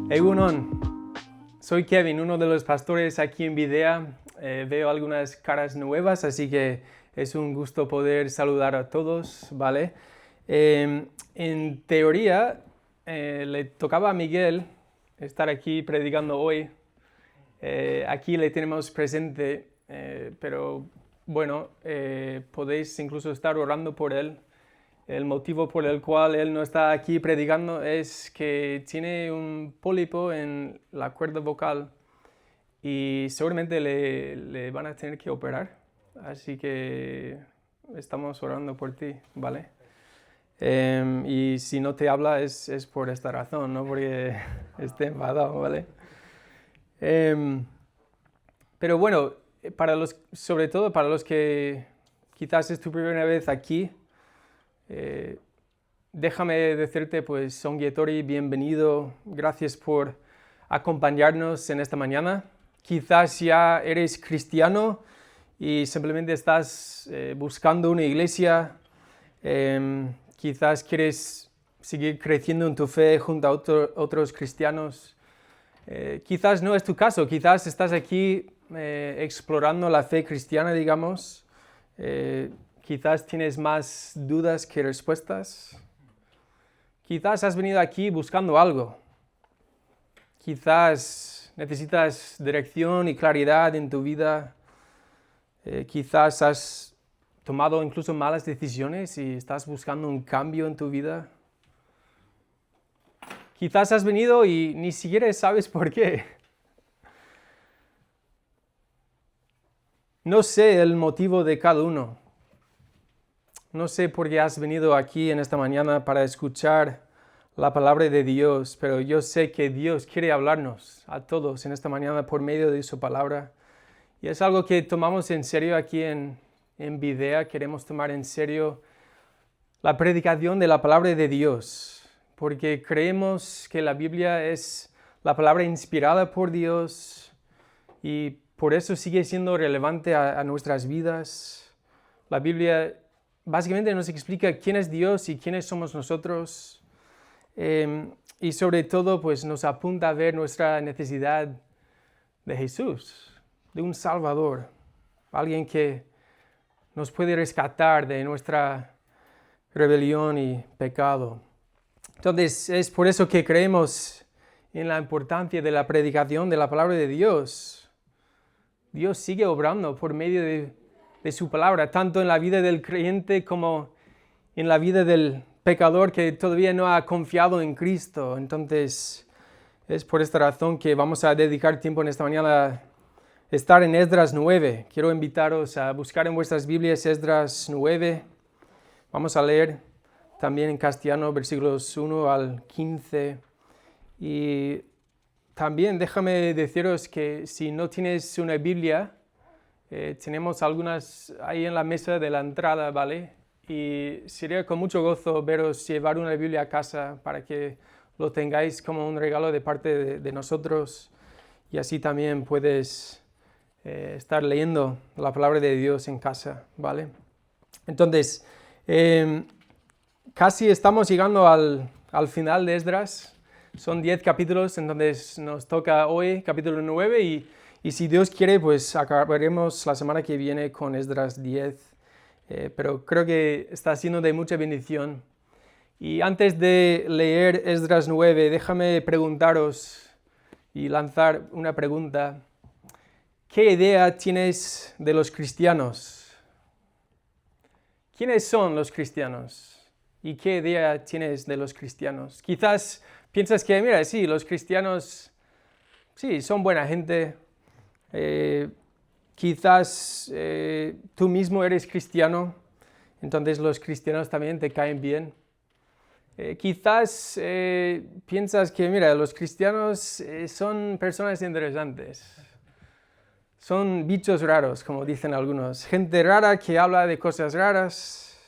Egunon, soy Kevin, uno de los pastores aquí en Videa. Veo algunas caras nuevas, así que es un gusto poder saludar a todos, ¿vale? En teoría, le tocaba a Miguel estar aquí predicando hoy. Aquí le tenemos presente, pero bueno, podéis incluso estar orando por él. El motivo por el cual él no está aquí predicando es que tiene un pólipo en la cuerda vocal y seguramente le van a tener que operar. Así que estamos orando por ti, ¿vale? Y si no te habla es por esta razón, no porque esté enfadado, ¿vale? Pero bueno, sobre todo para los que quizás es tu primera vez aquí, déjame decirte, pues, Songyetori, bienvenido, gracias por acompañarnos en esta mañana. Quizás ya eres cristiano y simplemente estás buscando una iglesia, quizás quieres seguir creciendo en tu fe junto a otros cristianos. Quizás no es tu caso, quizás estás aquí explorando la fe cristiana, digamos. Quizás tienes más dudas que respuestas. Quizás has venido aquí buscando algo. Quizás necesitas dirección y claridad en tu vida. Quizás has tomado incluso malas decisiones y estás buscando un cambio en tu vida. Quizás has venido y ni siquiera sabes por qué. No sé el motivo de cada uno. No sé por qué has venido aquí en esta mañana para escuchar la palabra de Dios, pero yo sé que Dios quiere hablarnos a todos en esta mañana por medio de su palabra. Y es algo que tomamos en serio aquí en Videa. Queremos tomar en serio la predicación de la palabra de Dios, porque creemos que la Biblia es la palabra inspirada por Dios y por eso sigue siendo relevante a nuestras vidas. La Biblia básicamente nos explica quién es Dios y quiénes somos nosotros. Y sobre todo, pues nos apunta a ver nuestra necesidad de Jesús, de un Salvador, alguien que nos puede rescatar de nuestra rebelión y pecado. Entonces, es por eso que creemos en la importancia de la predicación de la palabra de Dios. Dios sigue obrando por medio de su palabra, tanto en la vida del creyente como en la vida del pecador que todavía no ha confiado en Cristo. Entonces, es por esta razón que vamos a dedicar tiempo en esta mañana a estar en Esdras 9. Quiero invitaros a buscar en vuestras Biblias Esdras 9. Vamos a leer también en castellano versículos 1 al 15. Y también déjame deciros que si no tienes una Biblia, tenemos algunas ahí en la mesa de la entrada, ¿vale? Y sería con mucho gozo veros llevar una Biblia a casa para que lo tengáis como un regalo de parte de nosotros y así también puedes estar leyendo la palabra de Dios en casa, ¿vale? Entonces, casi estamos llegando al final de Esdras. Son 10 capítulos, entonces nos toca hoy capítulo 9 y si Dios quiere, pues acabaremos la semana que viene con Esdras 10. Pero creo que está siendo de mucha bendición. Y antes de leer Esdras 9, déjame preguntaros y lanzar una pregunta. ¿Qué idea tienes de los cristianos? ¿Quiénes son los cristianos? ¿Y qué idea tienes de los cristianos? Quizás piensas que, mira, sí, los cristianos, sí, son buena gente. Quizás tú mismo eres cristiano, entonces los cristianos también te caen bien. Quizás piensas que, mira, los cristianos son personas interesantes. Son bichos raros, como dicen algunos. Gente rara que habla de cosas raras.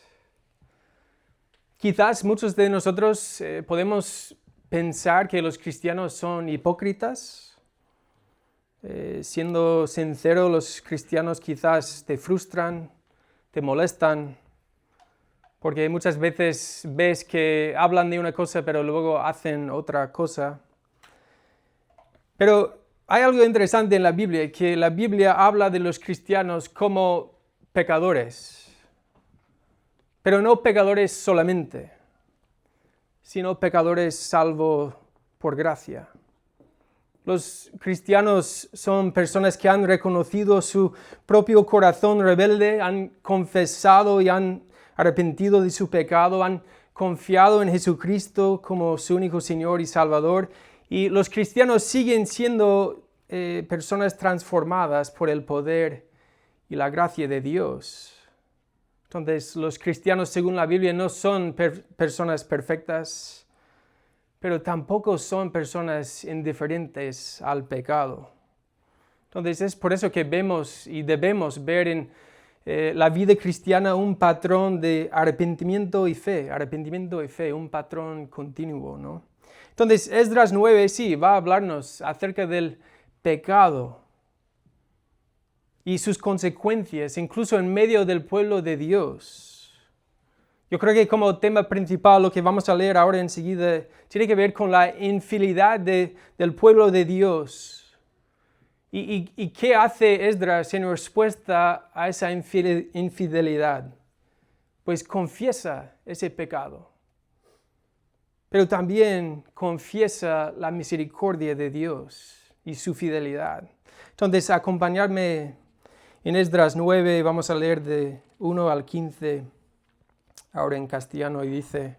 Quizás muchos de nosotros podemos pensar que los cristianos son hipócritas. Siendo sincero, los cristianos quizás te frustran, te molestan, porque muchas veces ves que hablan de una cosa pero luego hacen otra cosa. Pero hay algo interesante en la Biblia, que la Biblia habla de los cristianos como pecadores, pero no pecadores solamente, sino pecadores salvos por gracia. Los cristianos son personas que han reconocido su propio corazón rebelde, han confesado y han arrepentido de su pecado, han confiado en Jesucristo como su único Señor y Salvador. Y los cristianos siguen siendo personas transformadas por el poder y la gracia de Dios. Entonces, los cristianos, según la Biblia, no son personas perfectas, pero tampoco son personas indiferentes al pecado. Entonces, es por eso que vemos y debemos ver en la vida cristiana un patrón de arrepentimiento y fe, un patrón continuo, ¿no? Entonces, Esdras 9 sí va a hablarnos acerca del pecado y sus consecuencias, incluso en medio del pueblo de Dios. Yo creo que como tema principal, lo que vamos a leer ahora enseguida, tiene que ver con la infidelidad del pueblo de Dios. ¿Y qué hace Esdras en respuesta a esa infidelidad? Pues confiesa ese pecado, pero también confiesa la misericordia de Dios y su fidelidad. Entonces, acompañadme en Esdras 9, vamos a leer de 1 al 15, ahora en castellano, y dice: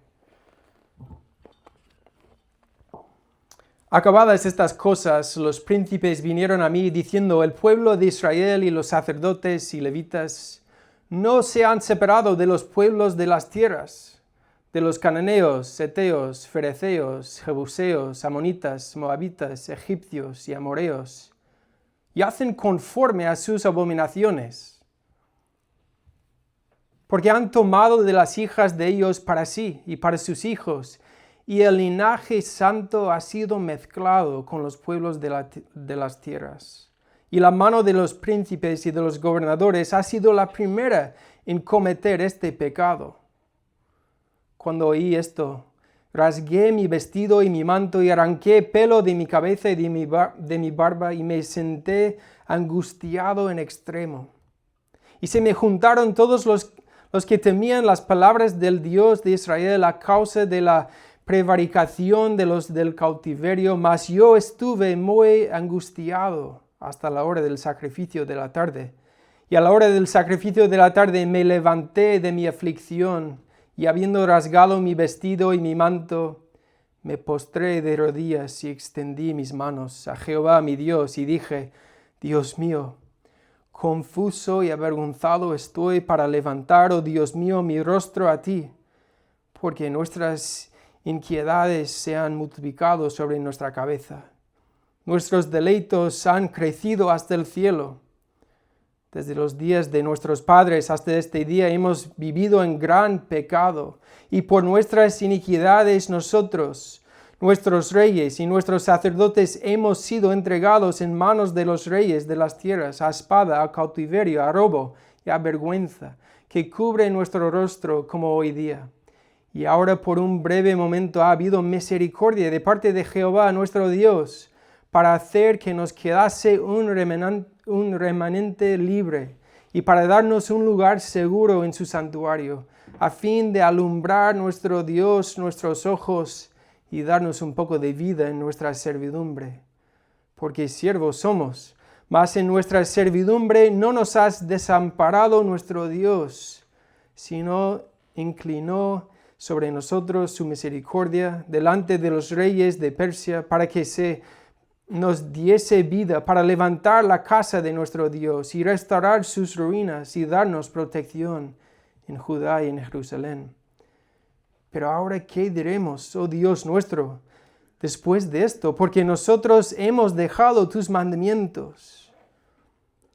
Acabadas estas cosas, los príncipes vinieron a mí diciendo: el pueblo de Israel y los sacerdotes y levitas no se han separado de los pueblos de las tierras, de los cananeos, heteos, fereceos, jebuseos, amonitas, moabitas, egipcios y amoreos, y hacen conforme a sus abominaciones, porque han tomado de las hijas de ellos para sí y para sus hijos, y el linaje santo ha sido mezclado con los pueblos de las tierras. Y la mano de los príncipes y de los gobernadores ha sido la primera en cometer este pecado. Cuando oí esto, rasgué mi vestido y mi manto y arranqué pelo de mi cabeza y de mi barba y me senté angustiado en extremo. Y se me juntaron todos los que temían las palabras del Dios de Israel a causa de la prevaricación de los del cautiverio, mas yo estuve muy angustiado hasta la hora del sacrificio de la tarde. Y a la hora del sacrificio de la tarde me levanté de mi aflicción, y habiendo rasgado mi vestido y mi manto, me postré de rodillas y extendí mis manos a Jehová mi Dios, y dije: Dios mío, confuso y avergonzado estoy para levantar, oh Dios mío, mi rostro a ti, porque nuestras inquietudes se han multiplicado sobre nuestra cabeza. Nuestros deleitos han crecido hasta el cielo. Desde los días de nuestros padres hasta este día hemos vivido en gran pecado, y por nuestras iniquidades nosotros, nuestros reyes y nuestros sacerdotes hemos sido entregados en manos de los reyes de las tierras, a espada, a cautiverio, a robo y a vergüenza, que cubre nuestro rostro como hoy día. Y ahora por un breve momento ha habido misericordia de parte de Jehová nuestro Dios, para hacer que nos quedase un remanente libre, y para darnos un lugar seguro en su santuario, a fin de alumbrar nuestro Dios nuestros ojos, y darnos un poco de vida en nuestra servidumbre. Porque siervos somos, mas en nuestra servidumbre no nos has desamparado nuestro Dios, sino inclinó sobre nosotros su misericordia delante de los reyes de Persia, para que se nos diese vida, para levantar la casa de nuestro Dios y restaurar sus ruinas y darnos protección en Judá y en Jerusalén. Pero ahora, ¿qué diremos, oh Dios nuestro, después de esto? Porque nosotros hemos dejado tus mandamientos,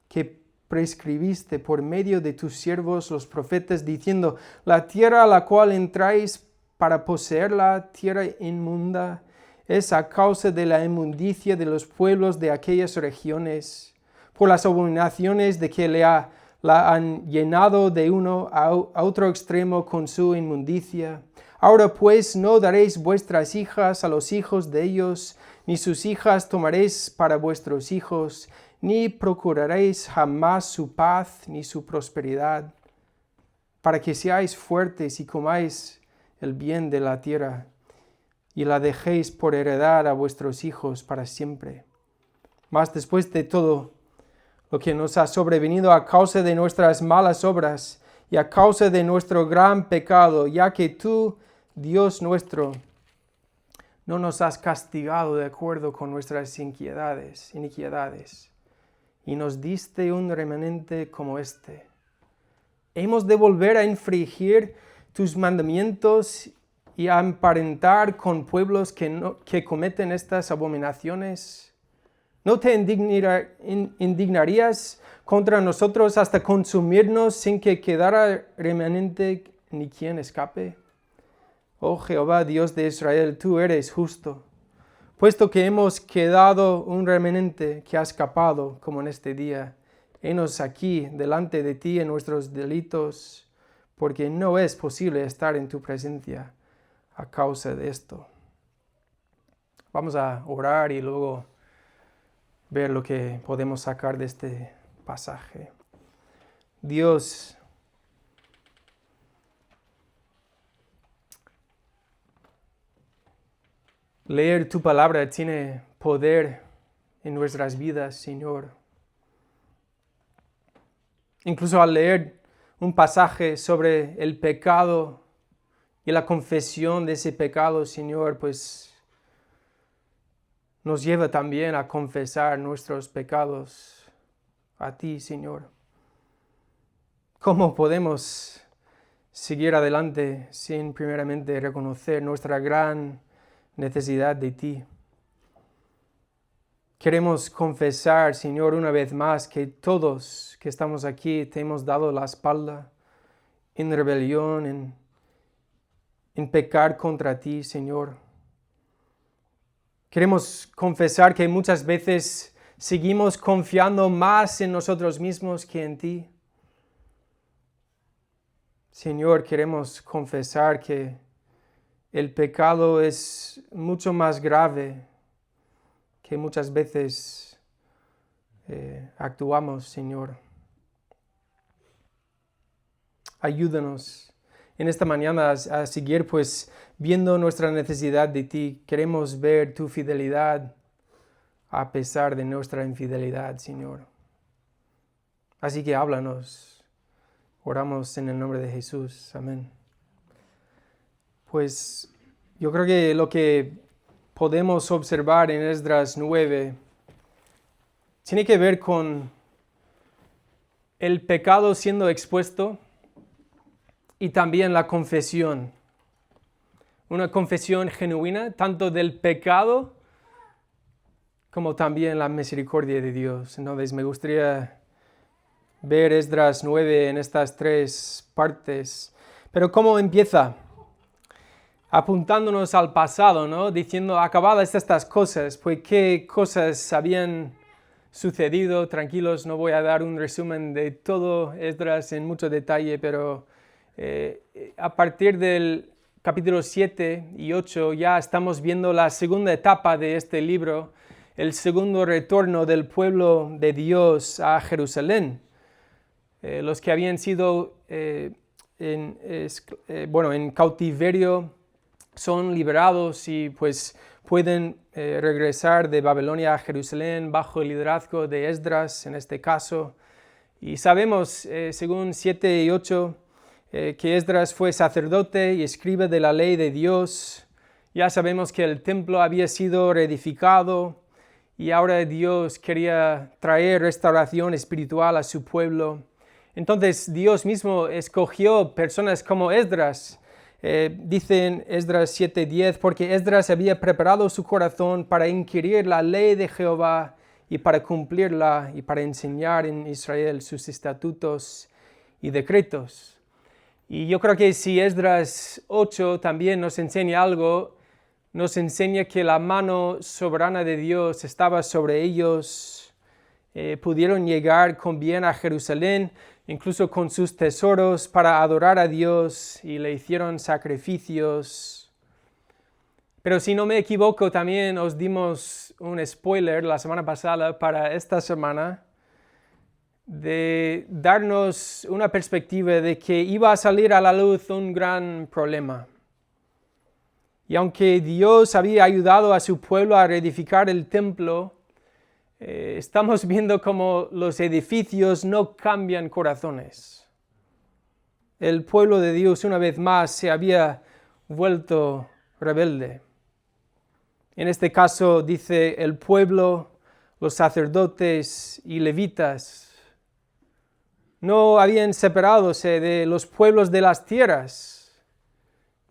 que prescribiste por medio de tus siervos los profetas, diciendo: la tierra a la cual entráis para poseerla, tierra inmunda, es a causa de la inmundicia de los pueblos de aquellas regiones, por las abominaciones de que la han llenado de uno a otro extremo con su inmundicia. Ahora pues no daréis vuestras hijas a los hijos de ellos, ni sus hijas tomaréis para vuestros hijos, ni procuraréis jamás su paz ni su prosperidad, para que seáis fuertes y comáis el bien de la tierra, y la dejéis por heredad a vuestros hijos para siempre. Mas después de todo lo que nos ha sobrevenido a causa de nuestras malas obras y a causa de nuestro gran pecado, ya que tú, Dios nuestro, no nos has castigado de acuerdo con nuestras iniquidades, y nos diste un remanente como este. ¿Hemos de volver a infringir tus mandamientos y a emparentar con pueblos que cometen estas abominaciones? ¿No te indignarías contra nosotros hasta consumirnos sin que quedara remanente ni quien escape? Oh Jehová, Dios de Israel, tú eres justo, puesto que hemos quedado un remanente que ha escapado como en este día. Henos aquí delante de ti en nuestros delitos, porque no es posible estar en tu presencia a causa de esto. Vamos a orar y luego ver lo que podemos sacar de este pasaje. Dios, leer tu palabra tiene poder en nuestras vidas, Señor. Incluso al leer un pasaje sobre el pecado y la confesión de ese pecado, Señor, pues nos lleva también a confesar nuestros pecados a ti, Señor. ¿Cómo podemos seguir adelante sin primeramente reconocer nuestra gran necesidad de ti? Queremos confesar, Señor, una vez más que todos que estamos aquí te hemos dado la espalda en rebelión, en pecar contra ti, Señor. Queremos confesar que muchas veces seguimos confiando más en nosotros mismos que en ti. Señor, queremos confesar que el pecado es mucho más grave que muchas veces actuamos, Señor. Ayúdanos en esta mañana a seguir pues viendo nuestra necesidad de ti. Queremos ver tu fidelidad a pesar de nuestra infidelidad, Señor. Así que háblanos. Oramos en el nombre de Jesús. Amén. Pues yo creo que lo que podemos observar en Esdras 9 tiene que ver con el pecado siendo expuesto y también la confesión. Una confesión genuina, tanto del pecado como también la misericordia de Dios. Entonces me gustaría ver Esdras 9 en estas tres partes. Pero ¿cómo empieza? Apuntándonos al pasado, ¿no? Diciendo, acabadas estas cosas, pues qué cosas habían sucedido. Tranquilos, no voy a dar un resumen de todo Esdras en mucho detalle, pero a partir del capítulo 7 y 8 ya estamos viendo la segunda etapa de este libro, el segundo retorno del pueblo de Dios a Jerusalén. Los que habían sido en cautiverio son liberados y pues pueden regresar de Babilonia a Jerusalén bajo el liderazgo de Esdras en este caso. Y sabemos, según 7 y 8, que Esdras fue sacerdote y escriba de la ley de Dios. Ya sabemos que el templo había sido reedificado y ahora Dios quería traer restauración espiritual a su pueblo. Entonces Dios mismo escogió personas como Esdras. Dice en Esdras 7:10, porque Esdras había preparado su corazón para inquirir la ley de Jehová y para cumplirla y para enseñar en Israel sus estatutos y decretos. Y yo creo que si Esdras 8 también nos enseña algo, nos enseña que la mano soberana de Dios estaba sobre ellos. Pudieron llegar con bien a Jerusalén, incluso con sus tesoros para adorar a Dios y le hicieron sacrificios. Pero si no me equivoco, también os dimos un spoiler la semana pasada para esta semana de darnos una perspectiva de que iba a salir a la luz un gran problema. Y aunque Dios había ayudado a su pueblo a reedificar el templo, estamos viendo cómo los edificios no cambian corazones. El pueblo de Dios una vez más se había vuelto rebelde. En este caso dice el pueblo, los sacerdotes y levitas no habían separadose de los pueblos de las tierras.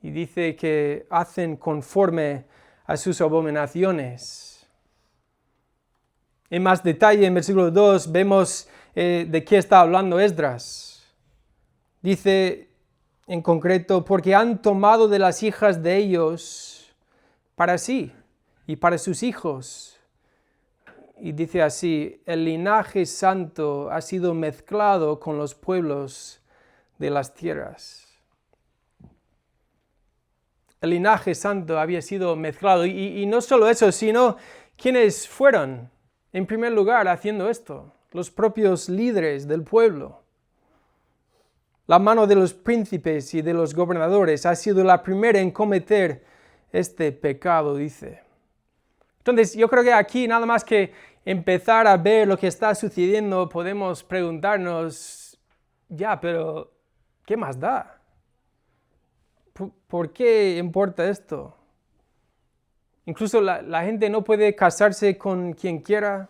Y dice que hacen conforme a sus abominaciones. En más detalle, en versículo 2, vemos de qué está hablando Esdras. Dice en concreto, porque han tomado de las hijas de ellos para sí y para sus hijos. Y dice así, el linaje santo ha sido mezclado con los pueblos de las tierras. El linaje santo había sido mezclado. Y no solo eso, sino quienes fueron, en primer lugar, haciendo esto. Los propios líderes del pueblo. La mano de los príncipes y de los gobernadores ha sido la primera en cometer este pecado, dice. Entonces, yo creo que aquí, nada más que empezar a ver lo que está sucediendo, podemos preguntarnos, pero ¿qué más da? ¿Por qué importa esto? Incluso la gente no puede casarse con quien quiera.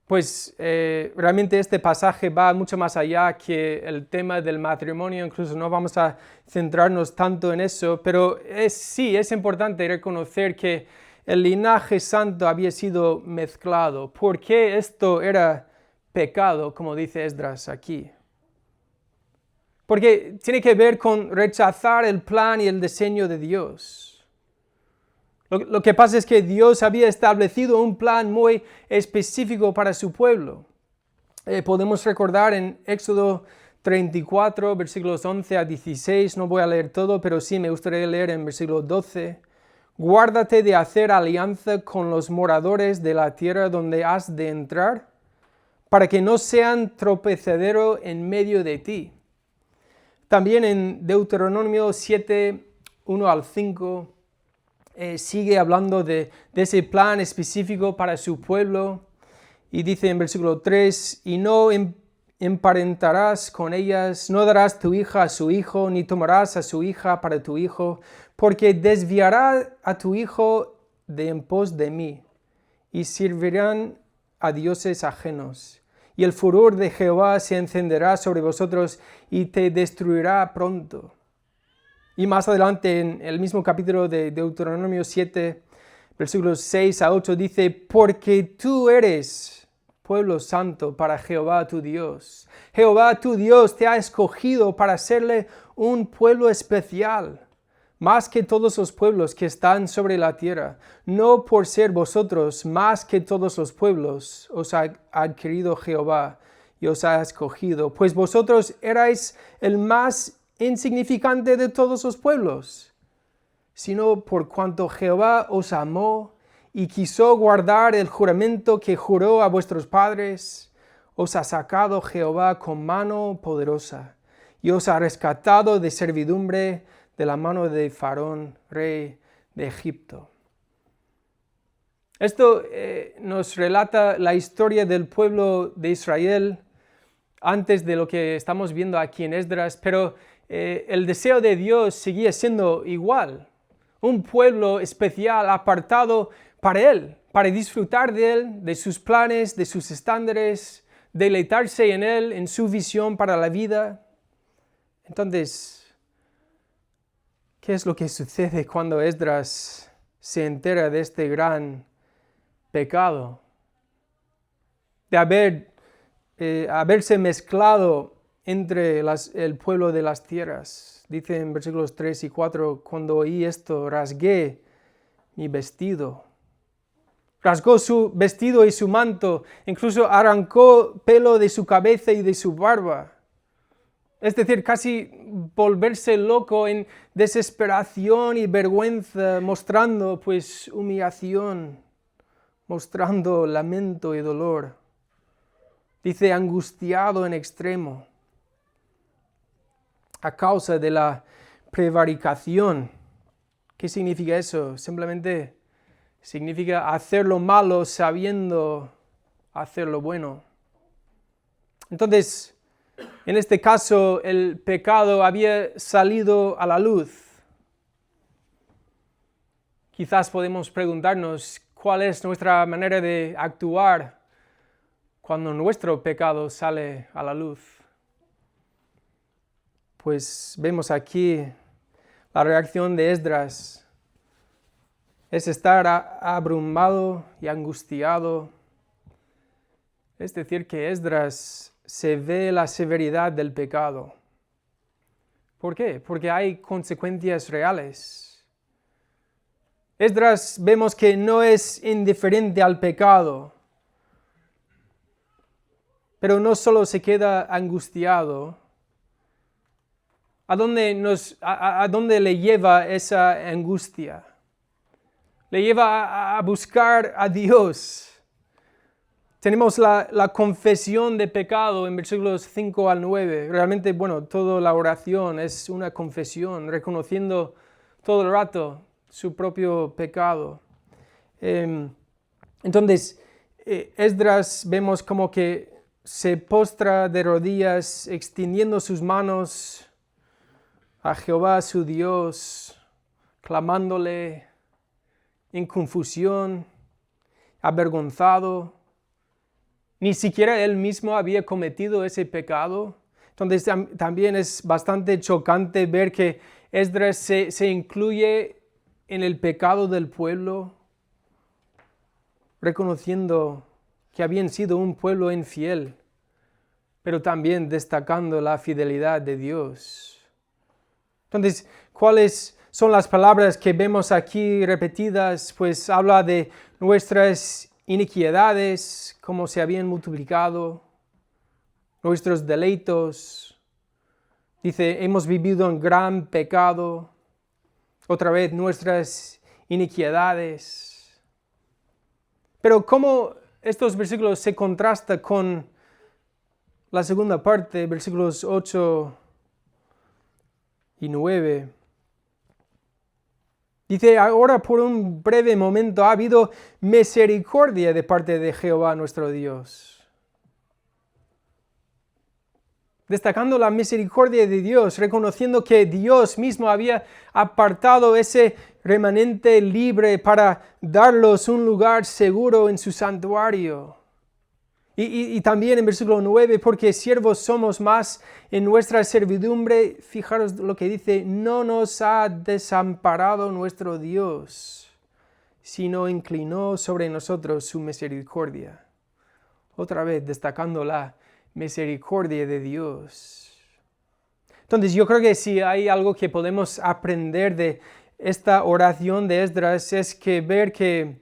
Pues realmente este pasaje va mucho más allá que el tema del matrimonio, incluso no vamos a centrarnos tanto en eso, pero sí es importante reconocer que el linaje santo había sido mezclado. ¿Por qué esto era pecado, como dice Esdras aquí? Porque tiene que ver con rechazar el plan y el diseño de Dios. Lo que pasa es que Dios había establecido un plan muy específico para su pueblo. Podemos recordar en Éxodo 34, versículos 11 a 16, no voy a leer todo, pero sí me gustaría leer en versículo 12. Guárdate de hacer alianza con los moradores de la tierra donde has de entrar, para que no sean tropezadero en medio de ti. También en Deuteronomio 7, 1 al 5, sigue hablando de ese plan específico para su pueblo y dice en versículo 3, y no emparentarás con ellas, no darás tu hija a su hijo, ni tomarás a su hija para tu hijo, porque desviará a tu hijo de en pos de mí, y servirán a dioses ajenos. Y el furor de Jehová se encenderá sobre vosotros y te destruirá pronto. Y más adelante en el mismo capítulo de Deuteronomio 7, versículos 6 a 8 dice, porque tú eres pueblo santo para Jehová tu Dios. Jehová tu Dios te ha escogido para serle un pueblo especial, más que todos los pueblos que están sobre la tierra. No por ser vosotros más que todos los pueblos os ha adquirido Jehová y os ha escogido, pues vosotros erais el más insignificante de todos los pueblos, sino por cuanto Jehová os amó y quiso guardar el juramento que juró a vuestros padres, os ha sacado Jehová con mano poderosa y os ha rescatado de servidumbre de la mano de Faraón, rey de Egipto. Esto nos relata la historia del pueblo de Israel antes de lo que estamos viendo aquí en Esdras, pero el deseo de Dios seguía siendo igual. Un pueblo especial, apartado para Él, para disfrutar de Él, de sus planes, de sus estándares, deleitarse en Él, en su visión para la vida. Entonces, ¿qué es lo que sucede cuando Esdras se entera de este gran pecado? De haberse mezclado entre el pueblo de las tierras. Dice en versículos 3 y 4, cuando oí esto, rasgué mi vestido. Rasgó su vestido y su manto, incluso arrancó pelo de su cabeza y de su barba. Es decir, casi volverse loco en desesperación y vergüenza, mostrando pues humillación, mostrando lamento y dolor. Dice angustiado en extremo, a causa de la prevaricación. ¿Qué significa eso? Simplemente significa hacer lo malo sabiendo hacer lo bueno. Entonces, en este caso, el pecado había salido a la luz. Quizás podemos preguntarnos cuál es nuestra manera de actuar cuando nuestro pecado sale a la luz. Pues vemos aquí la reacción de Esdras. Es estar abrumado y angustiado. Es decir, que Esdras se ve la severidad del pecado. ¿Por qué? Porque hay consecuencias reales. Esdras vemos que no es indiferente al pecado, pero no solo se queda angustiado. ¿A dónde le lleva esa angustia? Le lleva a buscar a Dios. Tenemos la confesión de pecado en versículos 5 al 9. Realmente, toda la oración es una confesión, reconociendo todo el rato su propio pecado. Entonces, Esdras vemos como que se postra de rodillas, extendiendo sus manos a Jehová su Dios, clamándole en confusión, avergonzado. Ni siquiera él mismo había cometido ese pecado. Entonces también es bastante chocante ver que Esdras se incluye en el pecado del pueblo, reconociendo que habían sido un pueblo infiel, pero también destacando la fidelidad de Dios. Entonces, ¿cuáles son las palabras que vemos aquí repetidas? Pues habla de nuestras iniquidades, cómo se habían multiplicado, nuestros delitos. Dice, hemos vivido en gran pecado. Otra vez, nuestras iniquidades. Pero cómo estos versículos se contrastan con la segunda parte, versículos 8 y 9. Dice, ahora por un breve momento ha habido misericordia de parte de Jehová nuestro Dios. Destacando la misericordia de Dios, reconociendo que Dios mismo había apartado ese remanente libre para darlos un lugar seguro en su santuario. Y también en versículo 9, porque siervos somos más en nuestra servidumbre, fijaros lo que dice, no nos ha desamparado nuestro Dios, sino inclinó sobre nosotros su misericordia. Otra vez destacando la misericordia de Dios. Entonces yo creo que si hay algo que podemos aprender de esta oración de Esdras es que ver que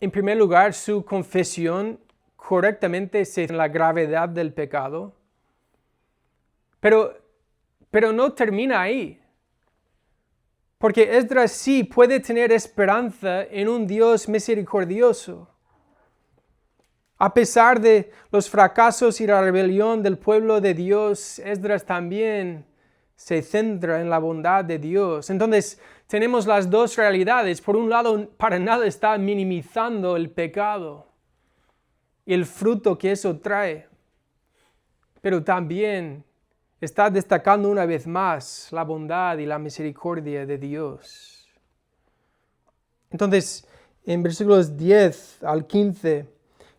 en primer lugar su confesión correctamente se la gravedad del pecado, pero no termina ahí. Porque Esdras sí puede tener esperanza en un Dios misericordioso. A pesar de los fracasos y la rebelión del pueblo de Dios, Esdras también se centra en la bondad de Dios. Entonces, tenemos las dos realidades. Por un lado, para nada está minimizando el pecado y el fruto que eso trae. Pero también está destacando una vez más la bondad y la misericordia de Dios. Entonces, en versículos 10 al 15,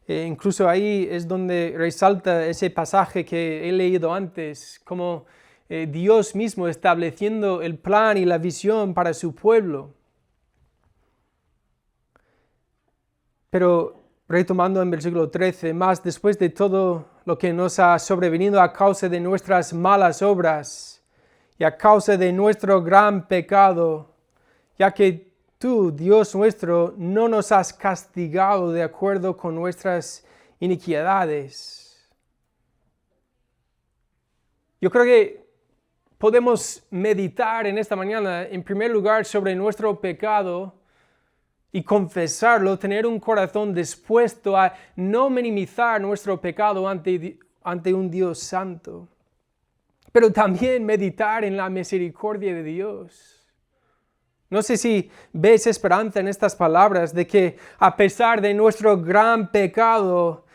incluso ahí es donde resalta ese pasaje que he leído antes, como Dios mismo estableciendo el plan y la visión para su pueblo. Pero retomando en versículo 13, más después de todo lo que nos ha sobrevenido a causa de nuestras malas obras y a causa de nuestro gran pecado, ya que tú, Dios nuestro, no nos has castigado de acuerdo con nuestras iniquidades. Yo creo que podemos meditar en esta mañana, en primer lugar, sobre nuestro pecado y confesarlo, tener un corazón dispuesto a no minimizar nuestro pecado ante un Dios santo, pero también meditar en la misericordia de Dios. No sé si ves esperanza en estas palabras de que a pesar de nuestro gran pecado,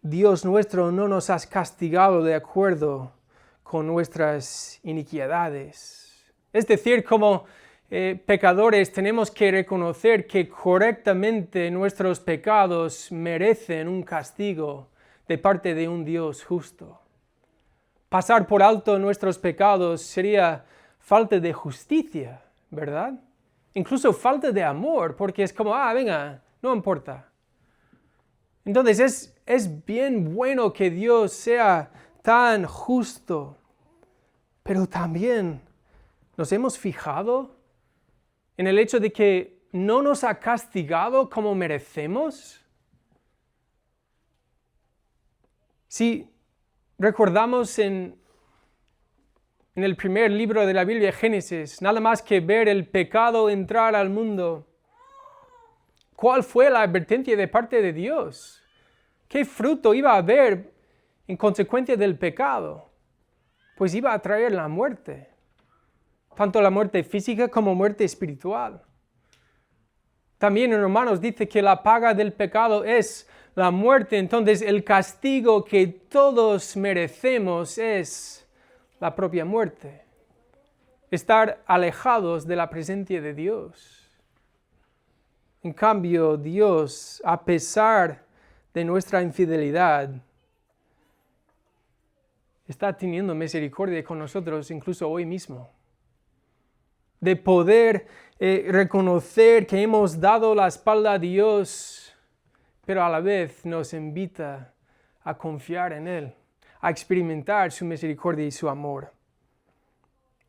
Dios nuestro no nos ha castigado de acuerdo con nuestras iniquidades. Es decir, como pecadores tenemos que reconocer que correctamente nuestros pecados merecen un castigo de parte de un Dios justo. Pasar por alto nuestros pecados sería falta de justicia, ¿verdad? Incluso falta de amor, porque es como, venga, no importa. Entonces es bien bueno que Dios sea tan justo, pero también nos hemos fijado en el hecho de que no nos ha castigado como merecemos. Si recordamos en el primer libro de la Biblia, Génesis, nada más que ver el pecado entrar al mundo, ¿cuál fue la advertencia de parte de Dios? ¿Qué fruto iba a haber en consecuencia del pecado? Pues iba a traer la muerte, tanto la muerte física como muerte espiritual. También en Romanos dice que la paga del pecado es la muerte, entonces el castigo que todos merecemos es la propia muerte, estar alejados de la presencia de Dios. En cambio, Dios, a pesar de nuestra infidelidad, está teniendo misericordia con nosotros incluso hoy mismo. De poder reconocer que hemos dado la espalda a Dios, pero a la vez nos invita a confiar en Él, a experimentar su misericordia y su amor.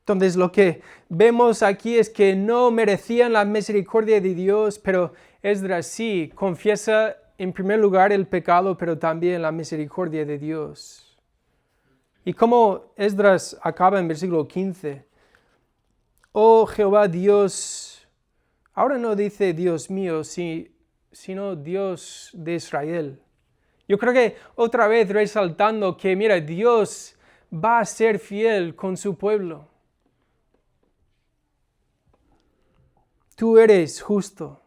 Entonces lo que vemos aquí es que no merecían la misericordia de Dios, pero Esdras sí confiesa en primer lugar el pecado, pero también la misericordia de Dios. Y como Esdras acaba en versículo 15, oh Jehová Dios, ahora no dice Dios mío, sino Dios de Israel. Yo creo que otra vez resaltando que, mira, Dios va a ser fiel con su pueblo. Tú eres justo,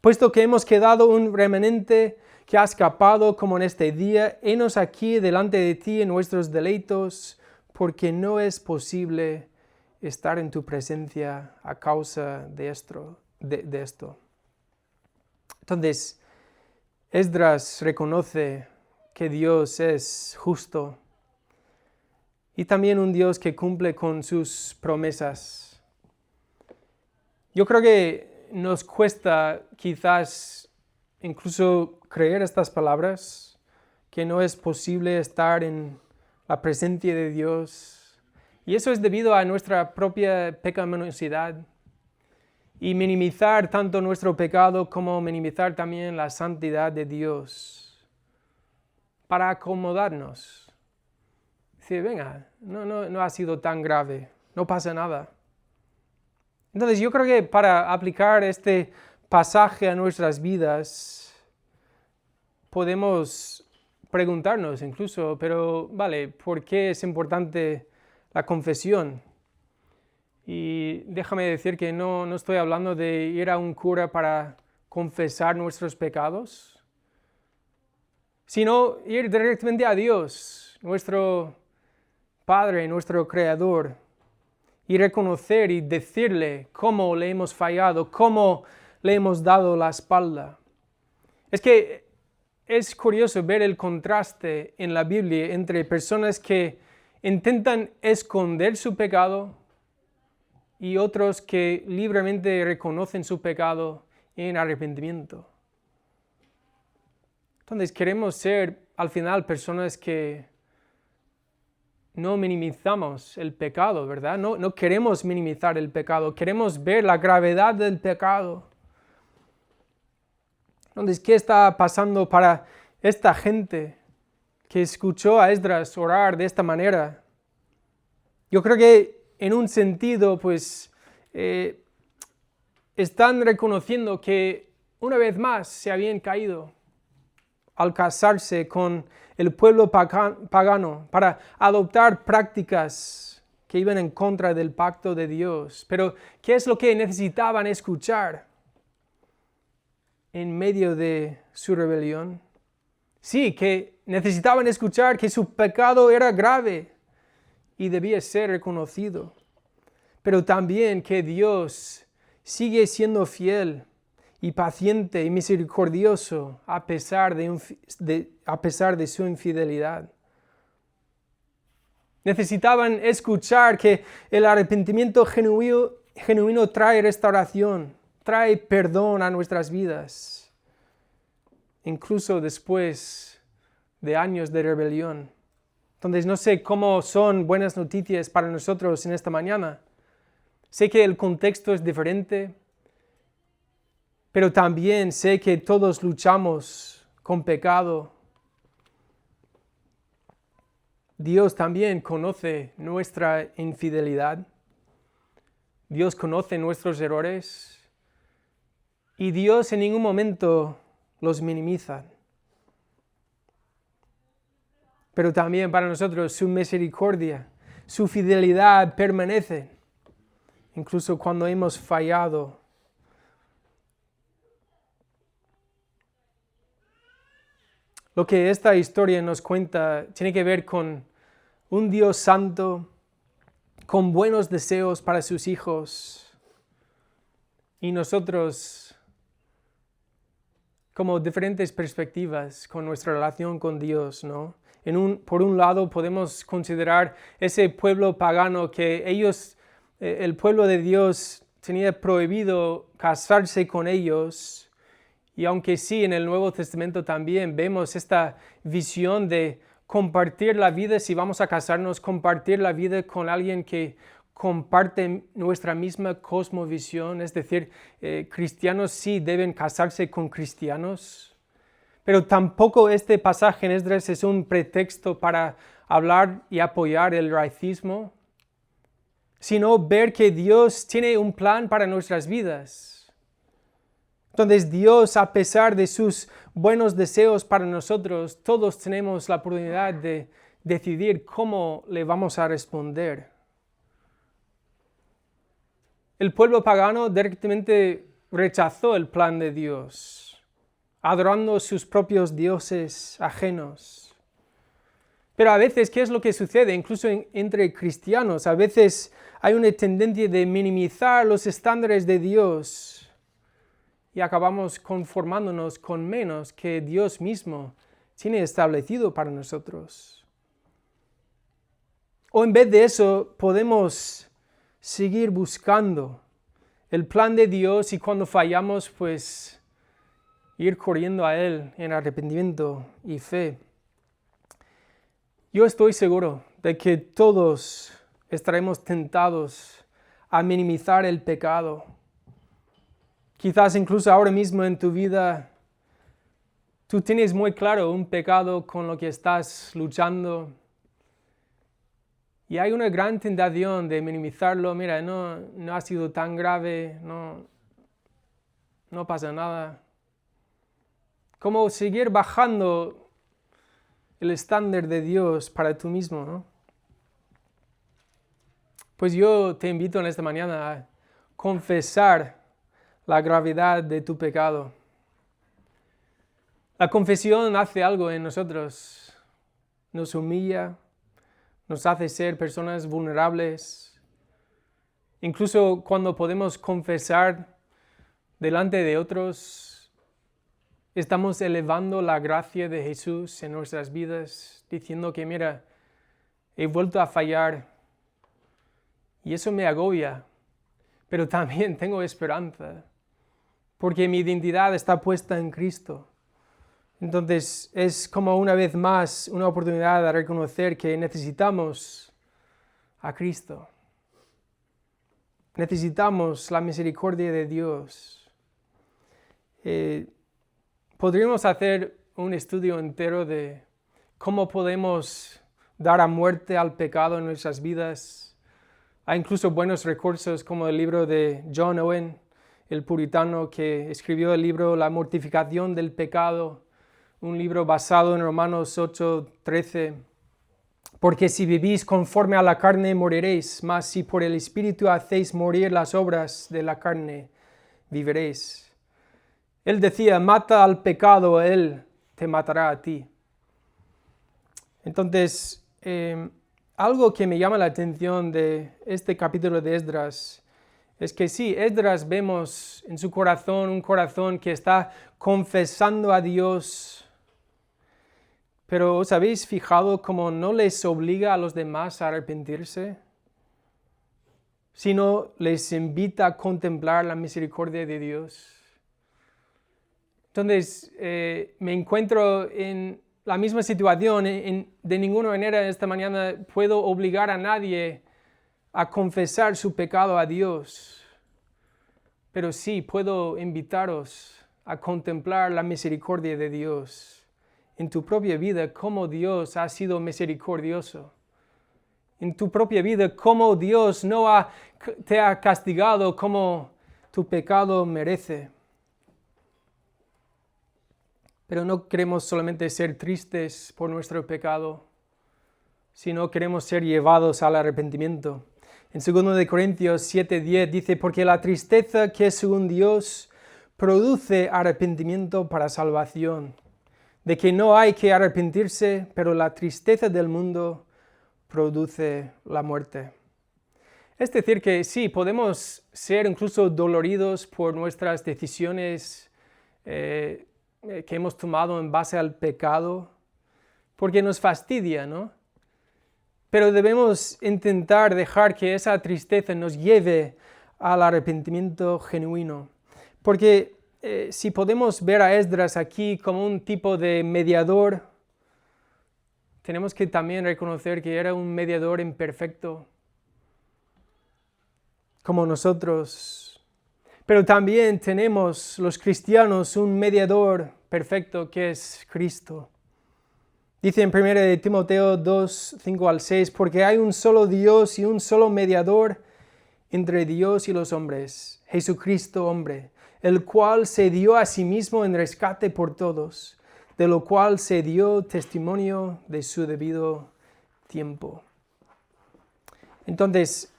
puesto que hemos quedado un remanente que ha escapado como en este día, henos aquí delante de ti en nuestros deleitos, porque no es posible estar en tu presencia a causa de esto. Entonces, Esdras reconoce que Dios es justo y también un Dios que cumple con sus promesas. Yo creo que nos cuesta quizás incluso creer estas palabras, que no es posible estar en la presencia de Dios. Y eso es debido a nuestra propia pecaminosidad. Y minimizar tanto nuestro pecado como minimizar también la santidad de Dios para acomodarnos. Decir, venga, no ha sido tan grave, no pasa nada. Entonces yo creo que para aplicar este pasaje a nuestras vidas podemos preguntarnos incluso, pero vale, ¿por qué es importante la confesión? Y déjame decir que no estoy hablando de ir a un cura para confesar nuestros pecados, sino ir directamente a Dios, nuestro Padre, nuestro Creador, y reconocer y decirle cómo le hemos fallado, cómo le hemos dado la espalda. Es que es curioso ver el contraste en la Biblia entre personas que intentan esconder su pecado y otros que libremente reconocen su pecado en arrepentimiento. Entonces queremos ser al final personas que no minimizamos el pecado, ¿verdad? No queremos minimizar el pecado, queremos ver la gravedad del pecado. Entonces, ¿qué está pasando para esta gente que escuchó a Esdras orar de esta manera? Yo creo que en un sentido, pues, están reconociendo que una vez más se habían caído al casarse con el pueblo pagano para adoptar prácticas que iban en contra del pacto de Dios. Pero, ¿qué es lo que necesitaban escuchar en medio de su rebelión? Sí, que necesitaban escuchar que su pecado era grave y debía ser reconocido, pero también que Dios sigue siendo fiel y paciente y misericordioso a pesar de su infidelidad. Necesitaban escuchar que el arrepentimiento genuino trae restauración, trae perdón a nuestras vidas, incluso después de años de rebelión. Entonces no sé cómo son buenas noticias para nosotros en esta mañana. Sé que el contexto es diferente, pero también sé que todos luchamos con pecado. Dios también conoce nuestra infidelidad. Dios conoce nuestros errores y Dios en ningún momento los minimiza. Pero también para nosotros su misericordia, su fidelidad permanece, incluso cuando hemos fallado. Lo que esta historia nos cuenta tiene que ver con un Dios santo, con buenos deseos para sus hijos, y nosotros como diferentes perspectivas con nuestra relación con Dios, ¿no? Por un lado podemos considerar ese pueblo pagano que ellos, el pueblo de Dios tenía prohibido casarse con ellos. Y aunque sí, en el Nuevo Testamento también vemos esta visión de compartir la vida, si vamos a casarnos, compartir la vida con alguien que comparte nuestra misma cosmovisión, es decir, cristianos sí deben casarse con cristianos, pero tampoco este pasaje en Esdras es un pretexto para hablar y apoyar el racismo, sino ver que Dios tiene un plan para nuestras vidas. Entonces Dios, a pesar de sus buenos deseos para nosotros, todos tenemos la oportunidad de decidir cómo le vamos a responder. El pueblo pagano directamente rechazó el plan de Dios, adorando sus propios dioses ajenos. Pero a veces, ¿qué es lo que sucede? Incluso entre cristianos, a veces hay una tendencia de minimizar los estándares de Dios y acabamos conformándonos con menos que Dios mismo tiene establecido para nosotros. O en vez de eso, podemos seguir buscando el plan de Dios y cuando fallamos, pues ir corriendo a Él en arrepentimiento y fe. Yo estoy seguro de que todos estaremos tentados a minimizar el pecado. Quizás incluso ahora mismo en tu vida, tú tienes muy claro un pecado con lo que estás luchando. Y hay una gran tentación de minimizarlo. Mira, no ha sido tan grave, no pasa nada. Como seguir bajando el estándar de Dios para tú mismo, ¿no? Pues yo te invito en esta mañana a confesar la gravedad de tu pecado. La confesión hace algo en nosotros, nos humilla, nos hace ser personas vulnerables. Incluso cuando podemos confesar delante de otros, estamos elevando la gracia de Jesús en nuestras vidas, diciendo que mira, he vuelto a fallar y eso me agobia, pero también tengo esperanza, porque mi identidad está puesta en Cristo. Entonces es como una vez más una oportunidad de reconocer que necesitamos a Cristo. Necesitamos la misericordia de Dios. Podríamos hacer un estudio entero de cómo podemos dar a muerte al pecado en nuestras vidas, Hay incluso buenos recursos como el libro de John Owen, el puritano que escribió el libro La mortificación del pecado, un libro basado en Romanos 8:13. Porque si vivís conforme a la carne moriréis, mas si por el Espíritu hacéis morir las obras de la carne, viviréis. Él decía, mata al pecado, él te matará a ti. Entonces, algo que me llama la atención de este capítulo de Esdras es que sí, Esdras vemos en su corazón un corazón que está confesando a Dios, pero ¿os habéis fijado cómo no les obliga a los demás a arrepentirse, sino les invita a contemplar la misericordia de Dios? Entonces, me encuentro en la misma situación. De ninguna manera esta mañana puedo obligar a nadie a confesar su pecado a Dios, pero sí puedo invitaros a contemplar la misericordia de Dios en tu propia vida, cómo Dios ha sido misericordioso. En tu propia vida, cómo Dios no te ha castigado como tu pecado merece. Pero no queremos solamente ser tristes por nuestro pecado, sino queremos ser llevados al arrepentimiento. En 2 Corintios 7:10 dice, porque la tristeza que es según Dios produce arrepentimiento para salvación, de que no hay que arrepentirse, pero la tristeza del mundo produce la muerte. Es decir que sí, podemos ser incluso doloridos por nuestras decisiones que hemos tomado en base al pecado, porque nos fastidia, ¿no? Pero debemos intentar dejar que esa tristeza nos lleve al arrepentimiento genuino. Porque si podemos ver a Esdras aquí como un tipo de mediador, tenemos que también reconocer que era un mediador imperfecto, como nosotros. Pero también tenemos los cristianos un mediador perfecto que es Cristo. Dice en 1 Timoteo 2, 5-6, porque hay un solo Dios y un solo mediador entre Dios y los hombres, Jesucristo hombre, el cual se dio a sí mismo en rescate por todos, de lo cual se dio testimonio de su debido tiempo. Entonces,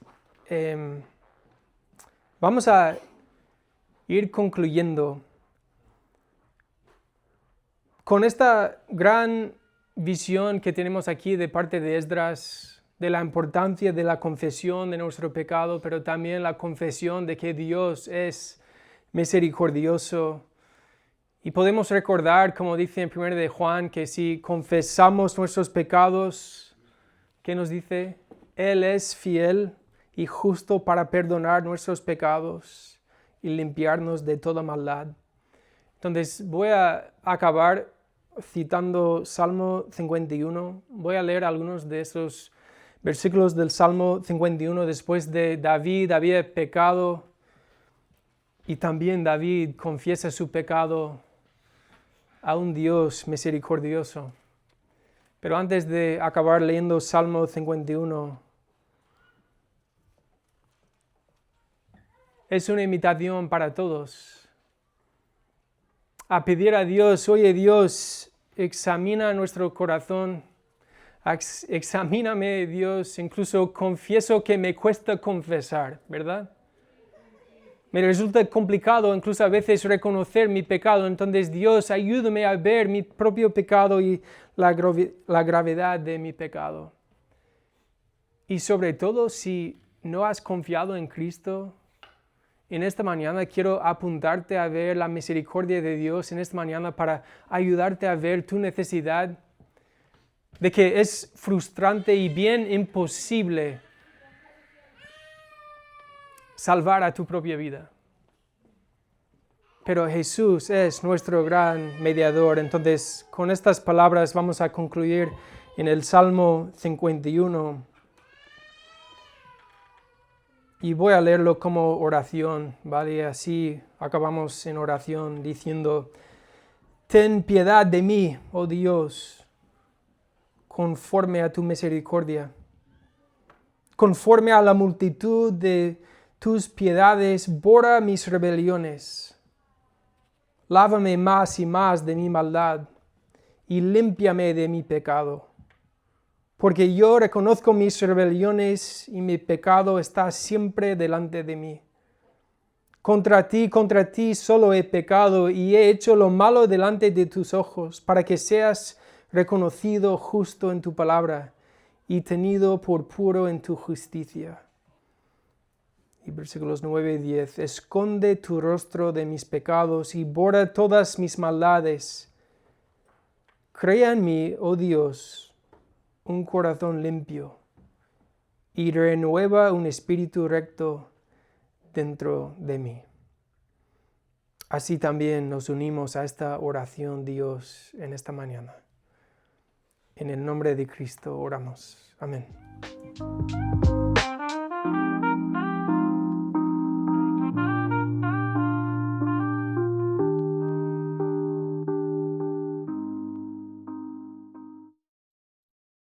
vamos a ir concluyendo con esta gran visión que tenemos aquí de parte de Esdras, de la importancia de la confesión de nuestro pecado, pero también la confesión de que Dios es misericordioso. Y podemos recordar, como dice en 1 de Juan, que si confesamos nuestros pecados, ¿qué nos dice? Él es fiel y justo para perdonar nuestros pecados y limpiarnos de toda maldad. Entonces voy a acabar citando Salmo 51. Voy a leer algunos de esos versículos del Salmo 51 después de David había pecado y también David confiesa su pecado a un Dios misericordioso. Pero antes de acabar leyendo Salmo 51, es una invitación para todos a pedir a Dios, oye Dios, examina nuestro corazón, examíname Dios, incluso confieso que me cuesta confesar, ¿verdad? Me resulta complicado incluso a veces reconocer mi pecado, entonces Dios, ayúdame a ver mi propio pecado y la gravedad de mi pecado. Y sobre todo, si no has confiado en Cristo, en esta mañana quiero apuntarte a ver la misericordia de Dios en esta mañana para ayudarte a ver tu necesidad de que es frustrante y bien imposible salvar a tu propia vida. Pero Jesús es nuestro gran mediador. Entonces, con estas palabras vamos a concluir en el Salmo 51. Y voy a leerlo como oración, ¿vale? Así acabamos en oración diciendo, ten piedad de mí, oh Dios, conforme a tu misericordia. conforme a la multitud de tus piedades, borra mis rebeliones. Lávame más y más de mi maldad y límpiame de mi pecado. Porque yo reconozco mis rebeliones y mi pecado está siempre delante de mí. Contra ti solo he pecado y he hecho lo malo delante de tus ojos, para que seas reconocido justo en tu palabra y tenido por puro en tu justicia. Y versículos 9 y 10. Esconde tu rostro de mis pecados y borra todas mis maldades. Crea en mí, oh Dios, un corazón limpio y renueva un espíritu recto dentro de mí. Así también nos unimos a esta oración, Dios, en esta mañana. En el nombre de Cristo oramos. Amén.